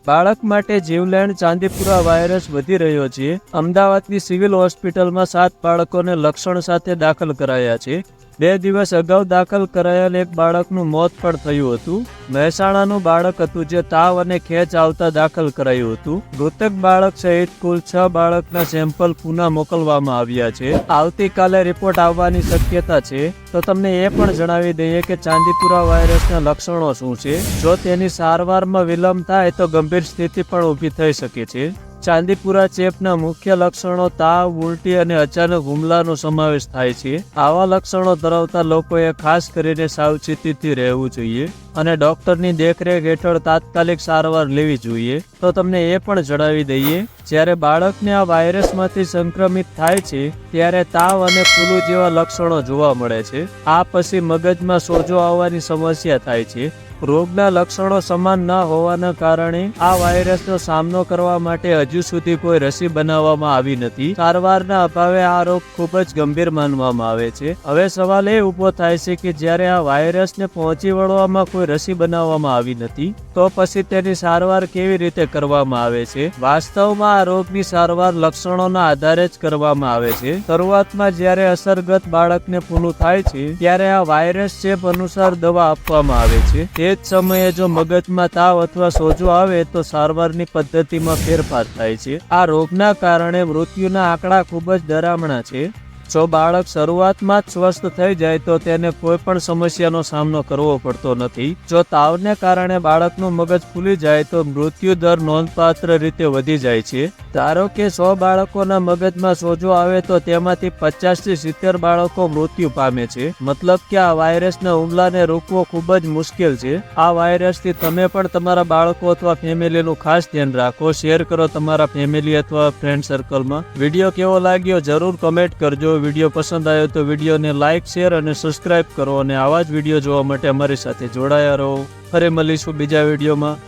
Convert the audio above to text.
બાળક માટે જીવલેણ ચાંદીપુરા વાયરસ વધી રહ્યો છે। અમદાવાદની સિવિલ હોસ્પિટલમાં 7 બાળકોને લક્ષણ સાથે દાખલ કરાયા છે। 2 દિવસ અગાઉ દાખલ કરાયેલ એક બાળકનું મોત પણ થયું હતું। મહેસાણાનું બાળક હતું જે તાવ અને ખેંચ આવતા દાખલ કરાયું હતું। મૃતક બાળક સહિત કુલ 6 બાળકના સેમ્પલ પુના મોકલવામાં આવ્યા છે। આવતીકાલે રિપોર્ટ આવવાની શક્યતા છે। તો તમને એ પણ જણાવી દઈએ કે ચાંદીપુરા વાયરસના લક્ષણો શું છે। જો તેની સારવારમાં વિલંબ થાય તો ગંભીર સ્થિતિ પણ ઊભી થઈ શકે છે। ચાંદીપુરા ચેપના મુખ્ય લક્ષણો તાવ, ઉલટી અને અચાનક હુમલાનો સમાવેશ થાય છે। આવા લક્ષણો ધરાવતા લોકોએ ખાસ કરીને સાવચેતીથી રહેવું જોઈએ અને ડોક્ટરની દેખરેખ હેઠળ તાત્કાલિક સારવાર લેવી જોઈએ। તો તમને એ પણ જણાવી દઈએ, જ્યારે બાળકને આ વાયરસમાંથી સંક્રમિત થાય છે ત્યારે તાવ અને ફૂલું જેવા લક્ષણો જોવા મળે છે। આ પછી મગજમાં સોજો આવવાની સમસ્યા થાય છે। રોગના લક્ષણો સમાન ન હોવાના કારણે આ વાયરસનો સામનો કરવા માટે હજુ સુધી કોઈ રસી બનાવવામાં આવી નથી। સારવારના અભાવે આ રોગ ખૂબ જ ગંભીર માનવામાં આવે છે। હવે સવાલ એ ઊભો થાય છે કે જ્યારે આ વાયરસને પહોંચી વળવામાં કોઈ રસી બનાવવામાં આવી નથી તો પછી તેની સારવાર કેવી રીતે કરવામાં આવે છે। વાસ્તવમાં આ રોગની સારવાર લક્ષણોના આધારે જ કરવામાં આવે છે। શરૂઆતમાં જ્યારે અસરગ્રસ્ત બાળકને ફૂલું થાય છે ત્યારે આ વાયરસ ચેપ અનુસાર દવા આપવામાં આવે છે। તે જ સમયે જો મગજમાં તાવ અથવા સોજો આવે તો સારવારની પદ્ધતિમાં ફેરફાર થાય છે। આ રોગના કારણે મૃત્યુના આંકડા ખૂબ જ ડરામણા છે। જો બાળક શરૂઆતમાં જ સ્વસ્થ થઈ જાય તો તેને કોઈ પણ સમસ્યાનો સામનો કરવો પડતો નથી। જો તાવને કારણે બાળકનું મગજ ફૂલી જાય તો મૃત્યુ દર નોંધપાત્ર રીતે વધી જાય છે। ધારો કે 100 બાળકોના મગજમાં સોજો આવે તો તેમાંથી 50 થી 70 બાળકો મૃત્યુ પામે છે। મતલબ કે આ વાયરસના હુમલાને રોકવો ખૂબ જ મુશ્કેલ છે। આ વાયરસથી તમે પણ તમારા બાળકો અથવા ફેમિલીનું ખાસ ધ્યાન રાખો। શેર કરો તમારા ફેમિલી અથવા ફ્રેન્ડ સર્કલમાં। વિડીયો કેવો લાગ્યો જરૂર કમેન્ટ કરજો। વિડીયો પસંદ આવ્યો તો વિડીયોને લાઇક, શેર અને સબસ્ક્રાઇબ કરો અને આવા જ વિડીયો જોવા માટે અમારી સાથે જોડાયા રહો। ફરી મળીશું બીજા વિડીયોમાં।